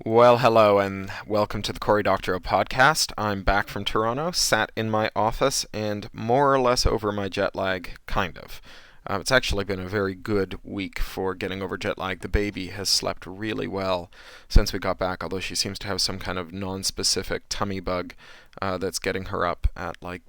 Well, hello, and welcome to the Cory Doctorow podcast. I'm back from Toronto, sat in my office, and more or less over my jet lag, kind of. It's actually been a very good week for getting over jet lag. The baby has slept really well since we got back, although she seems to have some kind of non-specific tummy bug that's getting her up at like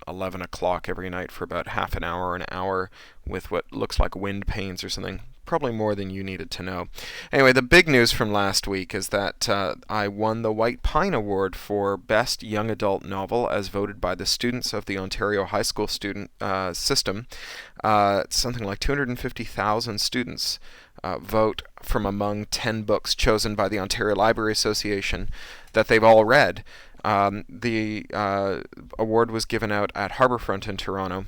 11 o'clock every night for about half an hour with what looks like wind pains or something. Probably more than you needed to know. Anyway, the big news from last week is that I won the White Pine Award for Best Young Adult Novel as voted by the students of the Ontario High School student system. Something like 250,000 students vote from among 10 books chosen by the Ontario Library Association that they've all read. The award was given out at Harbourfront in Toronto,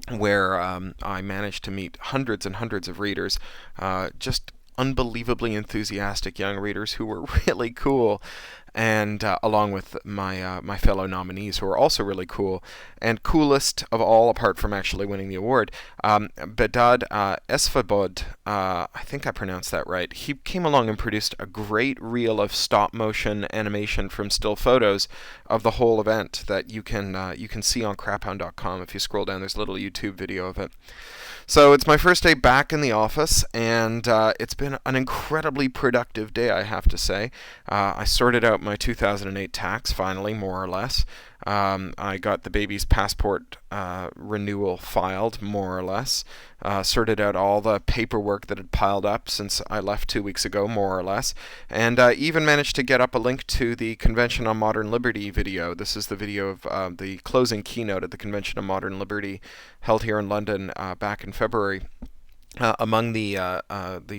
where I managed to meet hundreds and hundreds of readers, just unbelievably enthusiastic young readers who were really cool, and along with my fellow nominees who were also really cool. And coolest of all, apart from actually winning the award, Bedad Esfabod, I think I pronounced that right. He came along and produced a great reel of stop motion animation from still photos of the whole event that you can see on craphound.com. If you scroll down, there's a little YouTube video of it. So it's my first day back in the office, and it's been an incredibly productive day, I have to say. I sorted out my 2008 tax, finally, more or less. I got the baby's passport renewal filed, more or less. Sorted out all the paperwork that had piled up since I left 2 weeks ago, more or less. And even managed to get up a link to the Convention on Modern Liberty video. This is the video of the closing keynote at the Convention on Modern Liberty held here in London back in February. Among the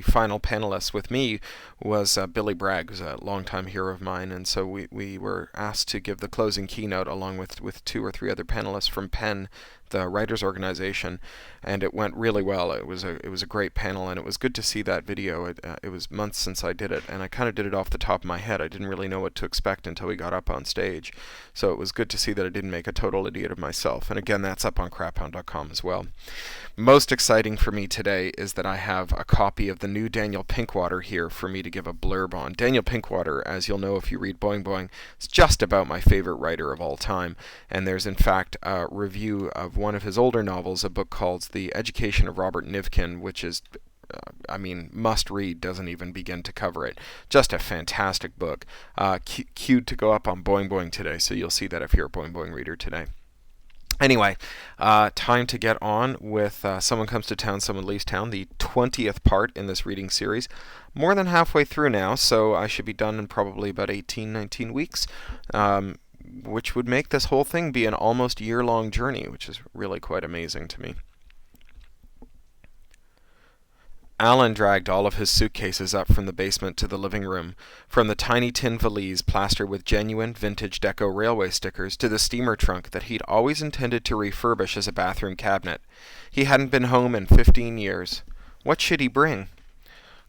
final panelists with me was Billy Bragg, who's a longtime hero of mine, and so we were asked to give the closing keynote along with two or three other panelists from PEN, the writers' organization, and it went really well. It was a great panel, and it was good to see that video. It was months since I did it, and I kind of did it off the top of my head. I didn't really know what to expect until we got up on stage, so it was good to see that I didn't make a total idiot of myself. And again, that's up on craphound.com as well. Most exciting for me today is that I have a copy of the new Daniel Pinkwater here for me to give a blurb on. Daniel Pinkwater, as you'll know if you read Boing Boing, is just about my favorite writer of all time. And there's in fact a review of one of his older novels, a book called The Education of Robert Nivkin, which is must read, doesn't even begin to cover it. Just a fantastic book. Queued to go up on Boing Boing today, so you'll see that if you're a Boing Boing reader today. Anyway, time to get on with Someone Comes to Town, Someone Leaves Town, the 20th part in this reading series. More than halfway through now, so I should be done in probably about 18, 19 weeks, which would make this whole thing be an almost year-long journey, which is really quite amazing to me. Alan dragged all of his suitcases up from the basement to the living room, from the tiny tin valise plastered with genuine vintage deco railway stickers to the steamer trunk that he'd always intended to refurbish as a bathroom cabinet. He hadn't been home in 15 years. What should he bring?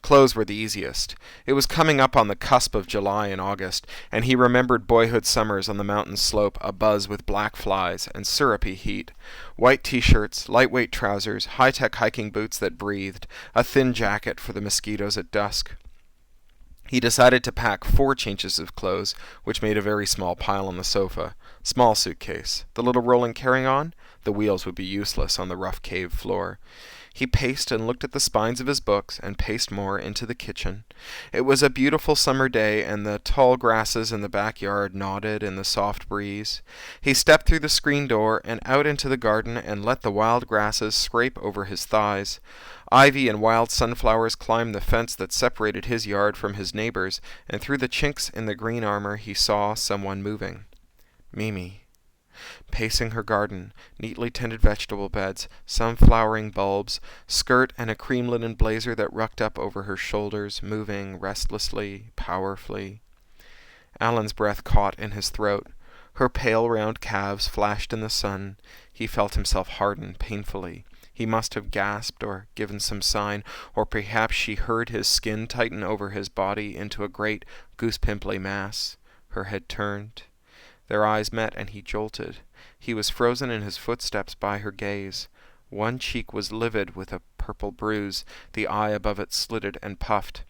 Clothes were the easiest. It was coming up on the cusp of July and August, and he remembered boyhood summers on the mountain slope abuzz with black flies and syrupy heat. White t-shirts, lightweight trousers, high-tech hiking boots that breathed, a thin jacket for the mosquitoes at dusk. He decided to pack 4 changes of clothes, which made a very small pile on the sofa. Small suitcase. The little rolling carry-on? The wheels would be useless on the rough cave floor. He paced and looked at the spines of his books, and paced more into the kitchen. It was a beautiful summer day, and the tall grasses in the backyard nodded in the soft breeze. He stepped through the screen door and out into the garden and let the wild grasses scrape over his thighs. Ivy and wild sunflowers climbed the fence that separated his yard from his neighbor's, and through the chinks in the green armor he saw someone moving. Mimi. Pacing her garden, neatly tended vegetable beds, some flowering bulbs, skirt and a cream linen blazer that rucked up over her shoulders, moving restlessly, powerfully. Alan's breath caught in his throat. Her pale round calves flashed in the sun. He felt himself harden painfully. He must have gasped or given some sign, or perhaps she heard his skin tighten over his body into a great goose-pimply mass. Her head turned. Their eyes met, and he jolted. He was frozen in his footsteps by her gaze. One cheek was livid with a purple bruise. The eye above it slitted and puffed.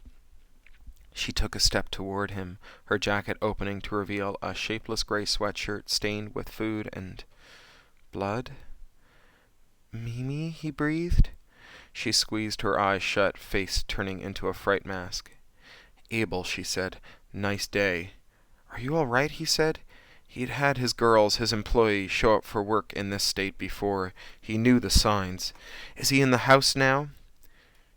She took a step toward him, her jacket opening to reveal a shapeless gray sweatshirt stained with food and blood. "Mimi," he breathed. She squeezed her eyes shut, face turning into a fright mask. "Abel," she said. "Nice day." "Are you all right?" he said. He'd had his girls, his employees, show up for work in this state before. He knew the signs. "Is he in the house now?"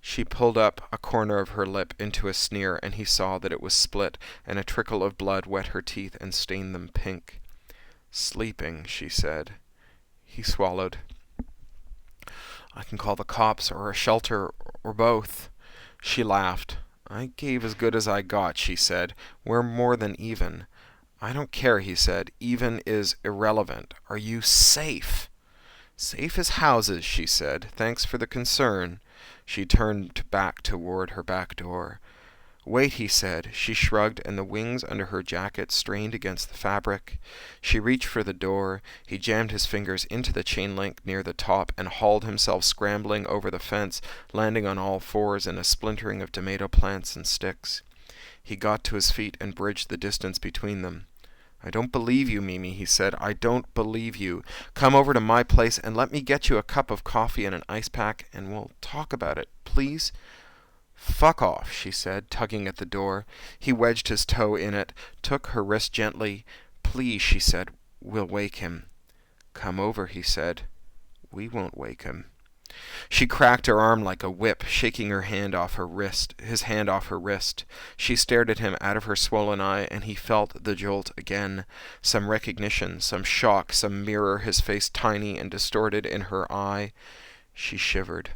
She pulled up a corner of her lip into a sneer, and he saw that it was split, and a trickle of blood wet her teeth and stained them pink. "Sleeping," she said. He swallowed. "I can call the cops or a shelter or both." She laughed. "I gave as good as I got," she said. "We're more than even." "I don't care," he said. "Even is irrelevant. Are you safe?" "Safe as houses," she said. "Thanks for the concern." She turned back toward her back door. "Wait," he said. She shrugged, and the wings under her jacket strained against the fabric. She reached for the door. He jammed his fingers into the chain link near the top and hauled himself scrambling over the fence, landing on all fours in a splintering of tomato plants and sticks. He got to his feet and bridged the distance between them. "I don't believe you, Mimi," he said. "I don't believe you. Come over to my place and let me get you a cup of coffee and an ice pack, and we'll talk about it, please?" "Fuck off," she said, tugging at the door. He wedged his toe in it, took her wrist gently. "Please," she said, "we'll wake him." "Come over," he said. "We won't wake him." She cracked her arm like a whip, shaking his hand off her wrist. She stared at him out of her swollen eye, and he felt the jolt again. Some recognition, some shock, some mirror, his face tiny and distorted in her eye. She shivered.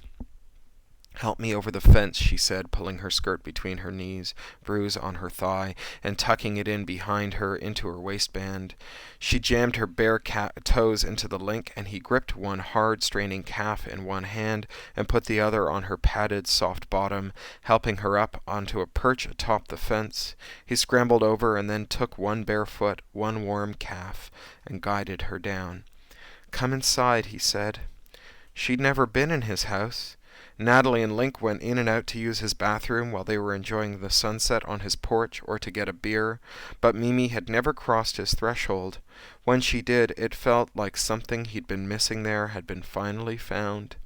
"Help me over the fence," she said, pulling her skirt between her knees, bruise on her thigh, and tucking it in behind her into her waistband. She jammed her bare toes into the link, and he gripped one hard, straining calf in one hand and put the other on her padded, soft bottom, helping her up onto a perch atop the fence. He scrambled over and then took one bare foot, one warm calf, and guided her down. "Come inside," he said. She'd never been in his house. Natalie and Link went in and out to use his bathroom while they were enjoying the sunset on his porch or to get a beer, but Mimi had never crossed his threshold. When she did, it felt like something he'd been missing there had been finally found.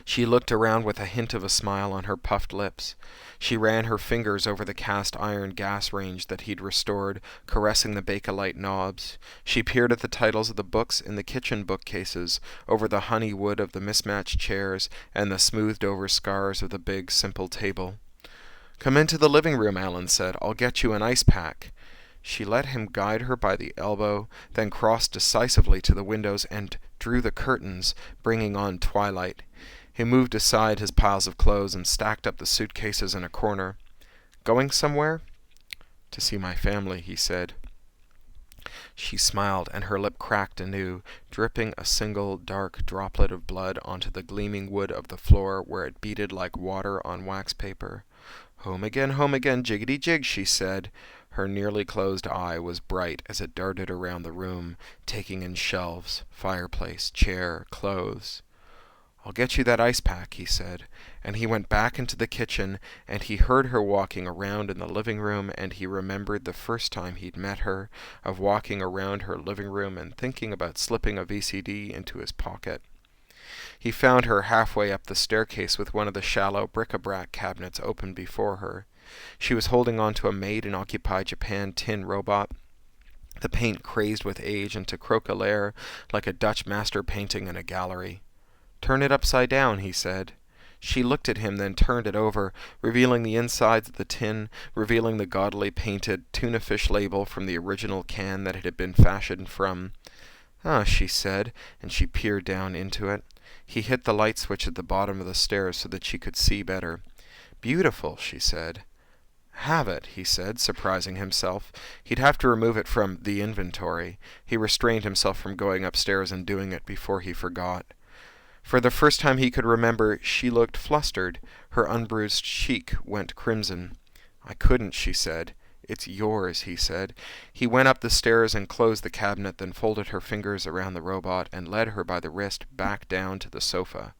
She looked around with a hint of a smile on her puffed lips. She ran her fingers over the cast-iron gas range that he'd restored, caressing the Bakelite knobs. She peered at the titles of the books in the kitchen bookcases, over the honey wood of the mismatched chairs, and the smoothed-over scars of the big, simple table. "Come into the living room," Alan said. "I'll get you an ice pack." She let him guide her by the elbow, then crossed decisively to the windows and drew the curtains, bringing on twilight. He moved aside his piles of clothes and stacked up the suitcases in a corner. "Going somewhere?" "To see my family," he said. She smiled, and her lip cracked anew, dripping a single dark droplet of blood onto the gleaming wood of the floor where it beaded like water on wax paper. Home again, jiggity-jig," she said. Her nearly closed eye was bright as it darted around the room, taking in shelves, fireplace, chair, clothes. "I'll get you that ice pack," he said, and he went back into the kitchen, and he heard her walking around in the living room, and he remembered the first time he'd met her, of walking around her living room and thinking about slipping a VCD into his pocket. He found her halfway up the staircase with one of the shallow bric-a-brac cabinets open before her. She was holding on to a made-in-Occupy Japan tin robot, the paint crazed with age and to croquelaire like a Dutch master painting in a gallery. "Turn it upside down," he said. She looked at him, then turned it over, revealing the insides of the tin, revealing the gaudily painted tuna fish label from the original can that it had been fashioned from. "Ah," she said, and she peered down into it. He hit the light switch at the bottom of the stairs so that she could see better. "Beautiful," she said. "Have it," he said, surprising himself. He'd have to remove it from the inventory. He restrained himself from going upstairs and doing it before he forgot. For the first time he could remember, she looked flustered. Her unbruised cheek went crimson. "I couldn't," she said. "It's yours," he said. He went up the stairs and closed the cabinet, then folded her fingers around the robot and led her by the wrist back down to the sofa.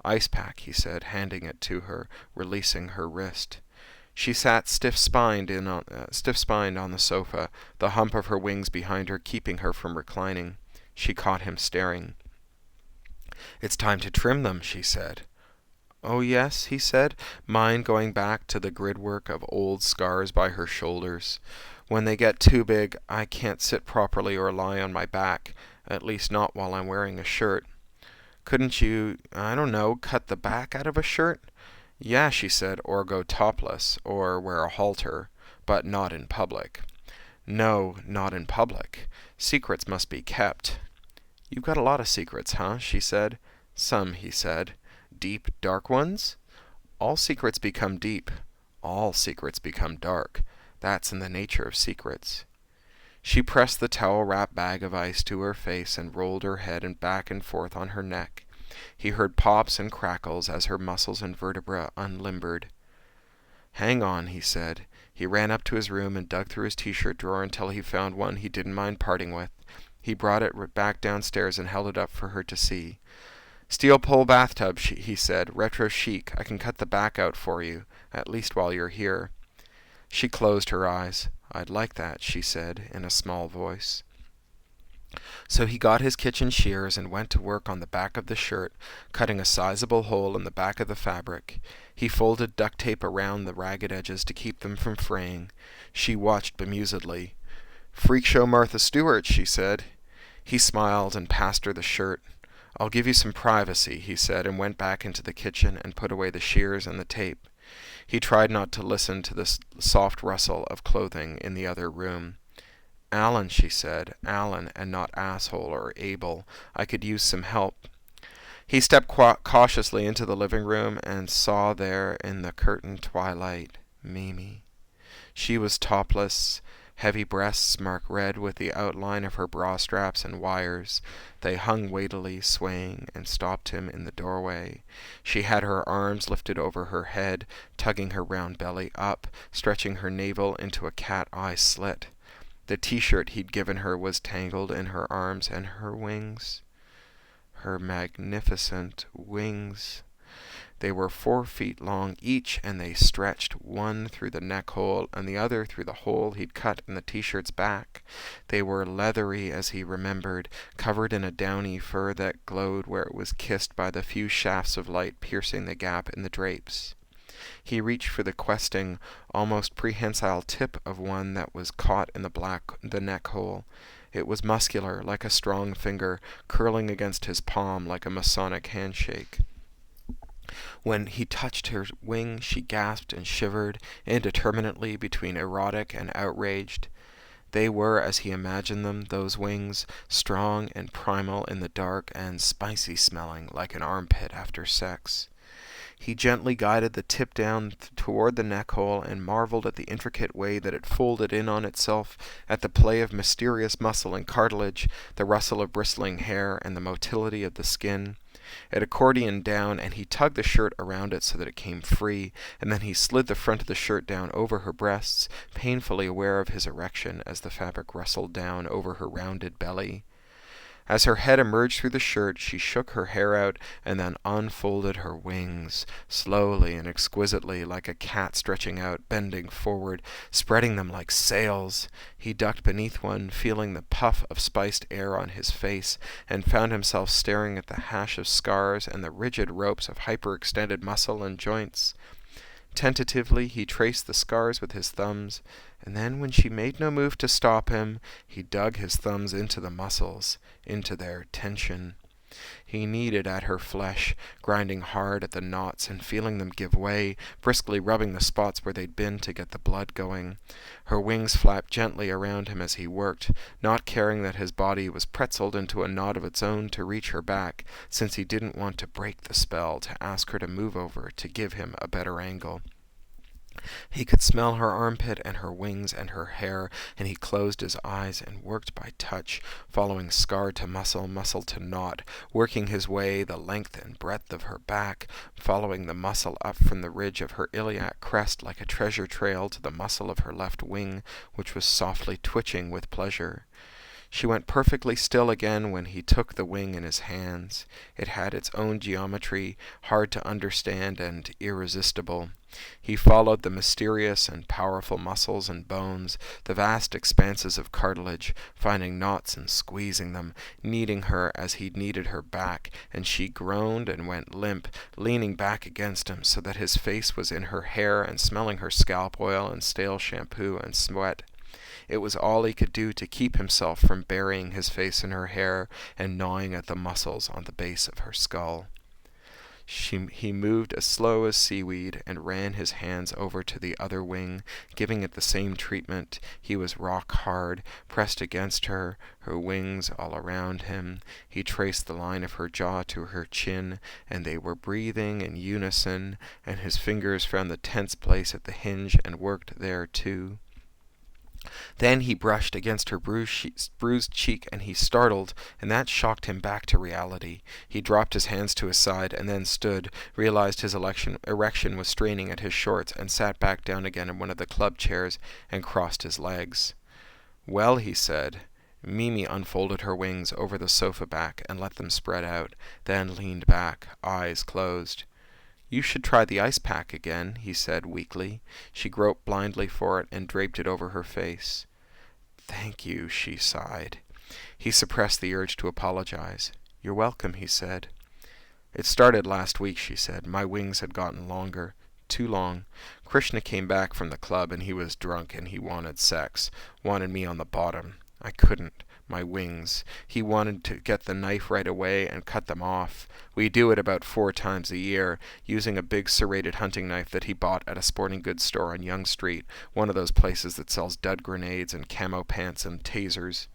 "Ice pack," he said, handing it to her, releasing her wrist. She sat stiff-spined on the sofa, the hump of her wings behind her keeping her from reclining. She caught him staring. "It's time to trim them," she said. "Oh, yes," he said, mind going back to the gridwork of old scars by her shoulders. "When they get too big, I can't sit properly or lie on my back, at least not while I'm wearing a shirt." "Couldn't you, I don't know, cut the back out of a shirt?" "Yeah," she said, "or go topless, or wear a halter, but not in public." "No, not in public. Secrets must be kept." "You've got a lot of secrets, huh?" she said. "Some," he said. "Deep, dark ones?" "All secrets become deep. All secrets become dark. That's in the nature of secrets." She pressed the towel-wrapped bag of ice to her face and rolled her head and back and forth on her neck. He heard pops and crackles as her muscles and vertebra unlimbered. "Hang on," he said. He ran up to his room and dug through his t-shirt drawer until he found one he didn't mind parting with. He brought it back downstairs and held it up for her to see. "Steel pole bathtub," he said. "Retro chic. I can cut the back out for you, at least while you're here." She closed her eyes. "I'd like that," she said in a small voice. So he got his kitchen shears and went to work on the back of the shirt, cutting a sizable hole in the back of the fabric. He folded duct tape around the ragged edges to keep them from fraying. She watched bemusedly. "Freak show Martha Stewart," she said. He smiled and passed her the shirt. "I'll give you some privacy," he said, and went back into the kitchen and put away the shears and the tape. He tried not to listen to the soft rustle of clothing in the other room. "Alan," she said. "Alan, and not Asshole or Abel. I could use some help." He stepped cautiously into the living room and saw there in the curtained twilight Mimi. She was topless, heavy breasts marked red with the outline of her bra straps and wires. They hung weightily, swaying, and stopped him in the doorway. She had her arms lifted over her head, tugging her round belly up, stretching her navel into a cat-eye slit. The t-shirt he'd given her was tangled in her arms and her wings. Her magnificent wings. They were 4 feet long each, and they stretched, one through the neck hole and the other through the hole he'd cut in the t-shirt's back. They were leathery, as he remembered, covered in a downy fur that glowed where it was kissed by the few shafts of light piercing the gap in the drapes. He reached for the questing, almost prehensile tip of one that was caught in the neck hole. It was muscular, like a strong finger, curling against his palm like a Masonic handshake. When he touched her wing, she gasped and shivered, indeterminately between erotic and outraged. They were, as he imagined them, those wings, strong and primal in the dark and spicy-smelling like an armpit after sex. He gently guided the tip down toward the neck hole and marveled at the intricate way that it folded in on itself, at the play of mysterious muscle and cartilage, the rustle of bristling hair, and the motility of the skin. It accordioned down, and he tugged the shirt around it so that it came free, and then he slid the front of the shirt down over her breasts, painfully aware of his erection as the fabric rustled down over her rounded belly. As her head emerged through the shirt, she shook her hair out and then unfolded her wings, slowly and exquisitely, like a cat stretching out, bending forward, spreading them like sails. He ducked beneath one, feeling the puff of spiced air on his face, and found himself staring at the hash of scars and the rigid ropes of hyperextended muscle and joints. Tentatively, he traced the scars with his thumbs, and then, when she made no move to stop him, he dug his thumbs into the muscles, into their tension. He kneaded at her flesh, grinding hard at the knots and feeling them give way, briskly rubbing the spots where they'd been to get the blood going. Her wings flapped gently around him as he worked, not caring that his body was pretzeled into a knot of its own to reach her back, since he didn't want to break the spell, to ask her to move over, to give him a better angle. He could smell her armpit and her wings and her hair, and he closed his eyes and worked by touch, following scar to muscle, muscle to knot, working his way the length and breadth of her back, following the muscle up from the ridge of her iliac crest like a treasure trail to the muscle of her left wing, which was softly twitching with pleasure. She went perfectly still again when he took the wing in his hands. It had its own geometry, hard to understand and irresistible. He followed the mysterious and powerful muscles and bones, the vast expanses of cartilage, finding knots and squeezing them, needing her as he needed her back, and she groaned and went limp, leaning back against him so that his face was in her hair and smelling her scalp oil and stale shampoo and sweat. It was all he could do to keep himself from burying his face in her hair and gnawing at the muscles on the base of her skull. He moved as slow as seaweed and ran his hands over to the other wing, giving it the same treatment. He was rock hard, pressed against her, her wings all around him. He traced the line of her jaw to her chin, and they were breathing in unison, and his fingers found the tense place at the hinge and worked there too. Then he brushed against her bruised cheek, and he startled, and that shocked him back to reality. He dropped his hands to his side, and then stood, realized his erection was straining at his shorts, and sat back down again in one of the club chairs and crossed his legs. "Well," he said. Mimi unfolded her wings over the sofa back and let them spread out, then leaned back, eyes closed. "You should try the ice pack again," he said weakly. She groped blindly for it and draped it over her face. "Thank you," she sighed. He suppressed the urge to apologize. "You're welcome," he said. "It started last week," she said. "My wings had gotten longer. Too long. Krishna came back from the club and he was drunk and he wanted sex. Wanted me on the bottom. I couldn't. My wings. He wanted to get the knife right away and cut them off. We do it about 4 times a year, using a big serrated hunting knife that he bought at a sporting goods store on Yonge Street, one of those places that sells dud grenades and camo pants and tasers."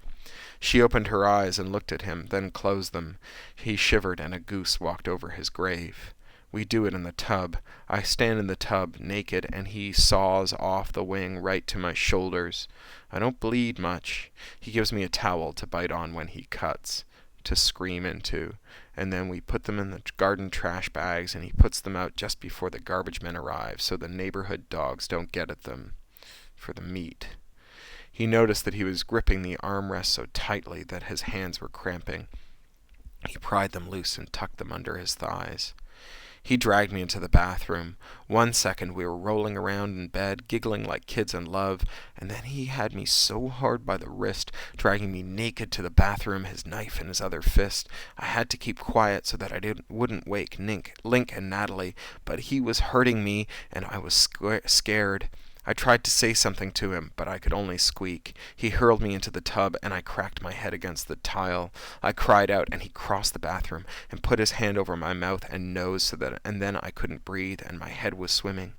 She opened her eyes and looked at him, then closed them. He shivered and a goose walked over his grave. "We do it in the tub. I stand in the tub, naked, and he saws off the wing right to my shoulders. I don't bleed much. He gives me a towel to bite on when he cuts, to scream into, and then we put them in the garden trash bags, and he puts them out just before the garbage men arrive, so the neighborhood dogs don't get at them for the meat." He noticed that he was gripping the armrest so tightly that his hands were cramping. He pried them loose and tucked them under his thighs. He dragged me into the bathroom. 1 second we were rolling around in bed, giggling like kids in love, and then he had me so hard by the wrist, dragging me naked to the bathroom, his knife in his other fist. I had to keep quiet so that I wouldn't wake Link and Natalie, but he was hurting me, and I was scared. I tried to say something to him, but I could only squeak. He hurled me into the tub, and I cracked my head against the tile. I cried out, and he crossed the bathroom and put his hand over my mouth and nose and then I couldn't breathe, and my head was swimming.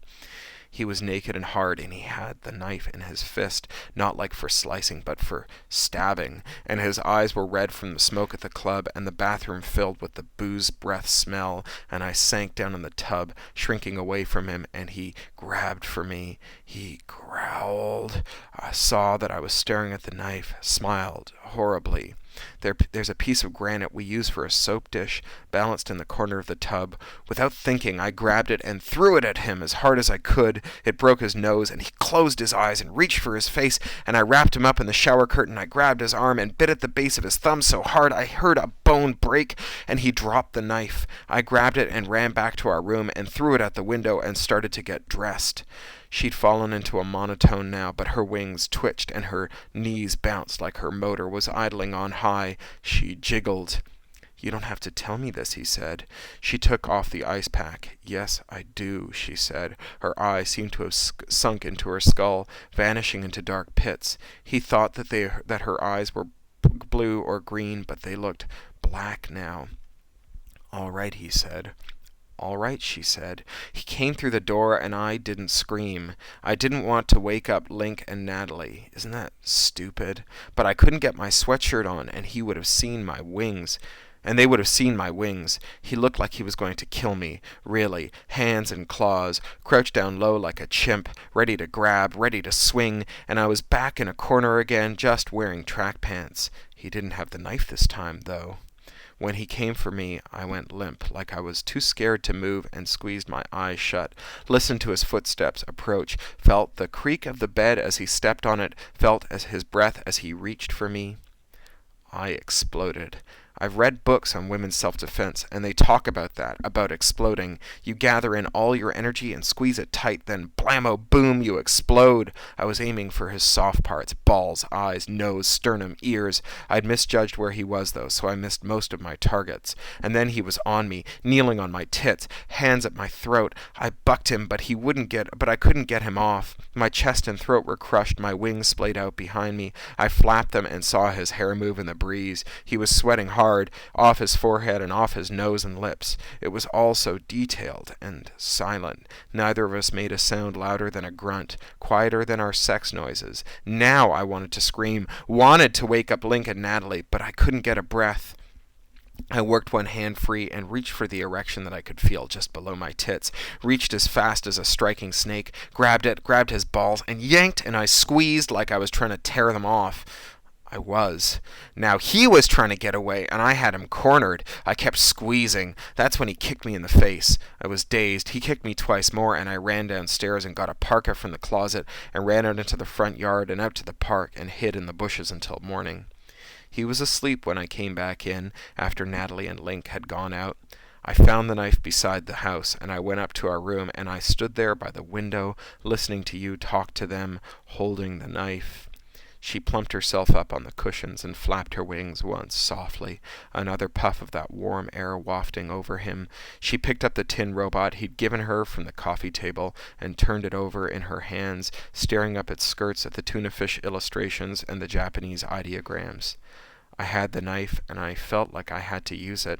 He was naked and hard, and he had the knife in his fist, not like for slicing, but for stabbing, and his eyes were red from the smoke at the club, and the bathroom filled with the booze breath smell, and I sank down in the tub, shrinking away from him, and he grabbed for me. He growled. I saw that I was staring at the knife, smiled horribly. There's a piece of granite we use for a soap dish, balanced in the corner of the tub. Without thinking, I grabbed it and threw it at him as hard as I could. It broke his nose, and he closed his eyes and reached for his face, and I wrapped him up in the shower curtain. I grabbed his arm and bit at the base of his thumb so hard I heard a bone break, and he dropped the knife. I grabbed it and ran back to our room and threw it at the window and started to get dressed. She'd fallen into a monotone now, but her wings twitched and her knees bounced like her motor was idling on high. She jiggled. "You don't have to tell me this," he said. She took off the ice pack. "Yes, I do," she said. Her eyes seemed to have sunk into her skull, vanishing into dark pits. He thought that her eyes were blue or green, but they looked black now. "All right," he said. "All right," she said. He came through the door, and I didn't scream. I didn't want to wake up Link and Natalie. Isn't that stupid? But I couldn't get my sweatshirt on, and he would have seen my wings. And they would have seen my wings. He looked like he was going to kill me, really. Hands and claws, crouched down low like a chimp, ready to grab, ready to swing, and I was back in a corner again, just wearing track pants. He didn't have the knife this time, though. When he came for me, I went limp, like I was too scared to move, and squeezed my eyes shut, listened to his footsteps approach, felt the creak of the bed as he stepped on it, felt his breath as he reached for me. I exploded. I've read books on women's self-defense, and they talk about that, about exploding. You gather in all your energy and squeeze it tight, then blammo, boom, you explode. I was aiming for his soft parts, balls, eyes, nose, sternum, ears. I'd misjudged where he was, though, so I missed most of my targets. And then he was on me, kneeling on my tits, hands at my throat. I bucked him, but I couldn't get him off. My chest and throat were crushed, my wings splayed out behind me. I flapped them and saw his hair move in the breeze. He was sweating hard, off his forehead and off his nose and lips. It was all so detailed and silent. Neither of us made a sound louder than a grunt, quieter than our sex noises. Now I wanted to scream, wanted to wake up Link and Natalie, but I couldn't get a breath. I worked one hand free and reached for the erection that I could feel just below my tits, reached as fast as a striking snake, grabbed his balls, and yanked, and I squeezed like I was trying to tear them off. I was. Now he was trying to get away, and I had him cornered. I kept squeezing. That's when he kicked me in the face. I was dazed. He kicked me twice more, and I ran downstairs and got a parka from the closet and ran out into the front yard and out to the park and hid in the bushes until morning. He was asleep when I came back in, after Natalie and Link had gone out. I found the knife beside the house, and I went up to our room, and I stood there by the window, listening to you talk to them, holding the knife. She plumped herself up on the cushions and flapped her wings once, softly, another puff of that warm air wafting over him. She picked up the tin robot he'd given her from the coffee table and turned it over in her hands, staring up its skirts at the tuna fish illustrations and the Japanese ideograms. I had the knife, and I felt like I had to use it.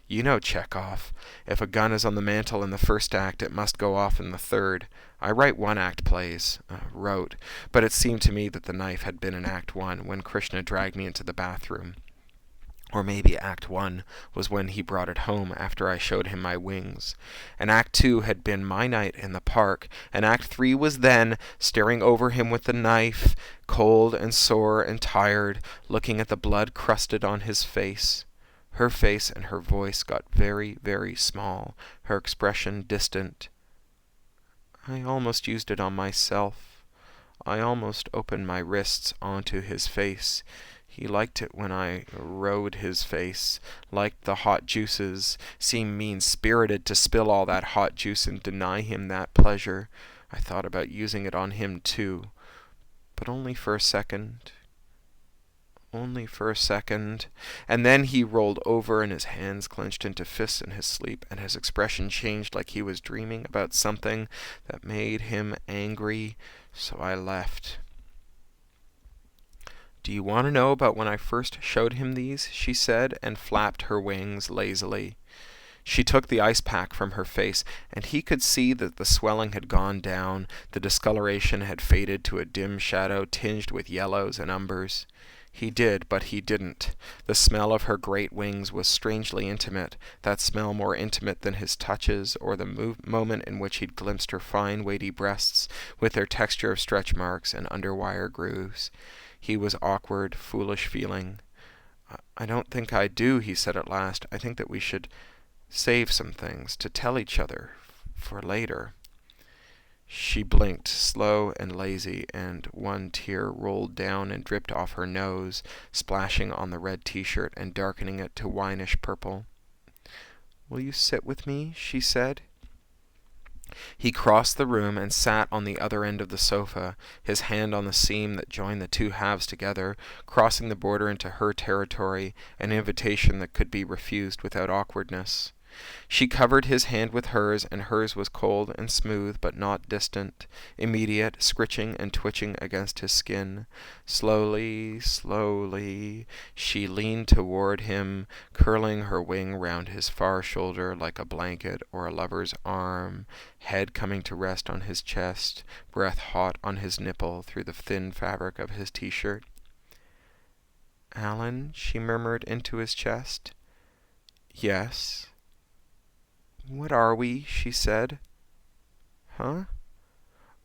You know Chekhov. If a gun is on the mantel in the first act, it must go off in the third. I write one-act plays, wrote, but it seemed to me that the knife had been in Act 1 when Krishna dragged me into the bathroom. Or maybe Act 1 was when he brought it home after I showed him my wings. And Act 2 had been my night in the park, and Act 3 was then, staring over him with the knife, cold and sore and tired, looking at the blood crusted on his face. Her face and her voice got very, very small, her expression distant. I almost used it on myself. I almost opened my wrists onto his face. He liked it when I rode his face, liked the hot juices, seemed mean-spirited to spill all that hot juice and deny him that pleasure. I thought about using it on him too, but only for a second. Only for a second. And then he rolled over and his hands clenched into fists in his sleep, and his expression changed like he was dreaming about something that made him angry, so I left. Do you want to know about when I first showed him these? She said, and flapped her wings lazily. She took the ice pack from her face, and he could see that the swelling had gone down, the discoloration had faded to a dim shadow tinged with yellows and umbers. He did, but he didn't. The smell of her great wings was strangely intimate, that smell more intimate than his touches, or the moment in which he'd glimpsed her fine, weighty breasts, with their texture of stretch marks and underwire grooves. He was awkward, foolish feeling. I don't think I do, he said at last. I think that we should save some things to tell each other for later. She blinked, slow and lazy, and one tear rolled down and dripped off her nose, splashing on the red t-shirt and darkening it to winish purple. Will you sit with me? She said. He crossed the room and sat on the other end of the sofa, his hand on the seam that joined the two halves together, crossing the border into her territory, an invitation that could be refused without awkwardness. She covered his hand with hers, and hers was cold and smooth, but not distant, immediate, scritching and twitching against his skin. Slowly, slowly, she leaned toward him, curling her wing round his far shoulder like a blanket or a lover's arm, head coming to rest on his chest, breath hot on his nipple through the thin fabric of his t-shirt. "Alan," she murmured into his chest. "Yes." "What are we?" she said. "Huh?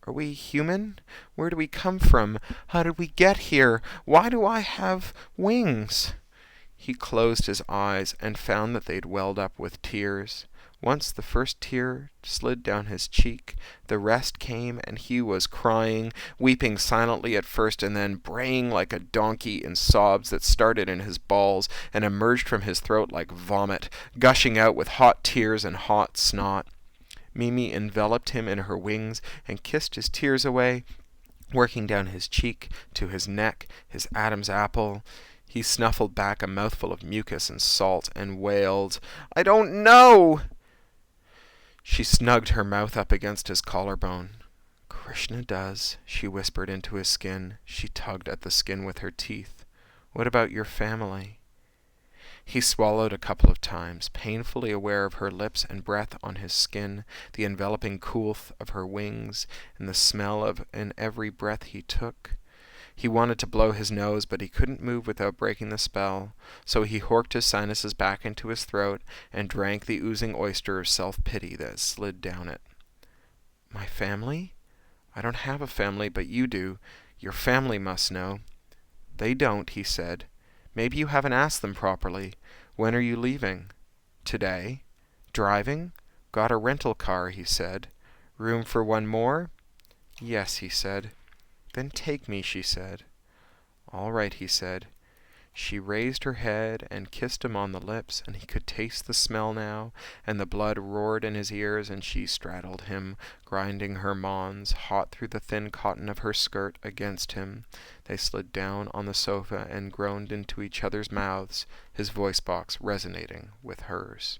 Are we human? Where do we come from? How did we get here? Why do I have wings?" He closed his eyes and found that they'd welled up with tears. Once the first tear slid down his cheek, the rest came, and he was crying, weeping silently at first, and then braying like a donkey in sobs that started in his balls and emerged from his throat like vomit, gushing out with hot tears and hot snot. Mimi enveloped him in her wings and kissed his tears away, working down his cheek to his neck, his Adam's apple. He snuffled back a mouthful of mucus and salt and wailed, "I don't know!" She snugged her mouth up against his collarbone. "Krishna does," she whispered into his skin. She tugged at the skin with her teeth. "What about your family?" He swallowed a couple of times, painfully aware of her lips and breath on his skin, the enveloping coolth of her wings, and the smell of in every breath he took. He wanted to blow his nose, but he couldn't move without breaking the spell, so he horked his sinuses back into his throat and drank the oozing oyster of self-pity that slid down it. "My family? I don't have a family, but you do. Your family must know." "They don't," he said. "Maybe you haven't asked them properly. When are you leaving?" "Today." "Driving?" "Got a rental car," he said. "Room for one more?" "Yes," he said. "Then take me," she said. "All right," he said. She raised her head and kissed him on the lips, and he could taste the smell now, and the blood roared in his ears, and she straddled him, grinding her mons, hot through the thin cotton of her skirt, against him. They slid down on the sofa and groaned into each other's mouths, his voice box resonating with hers.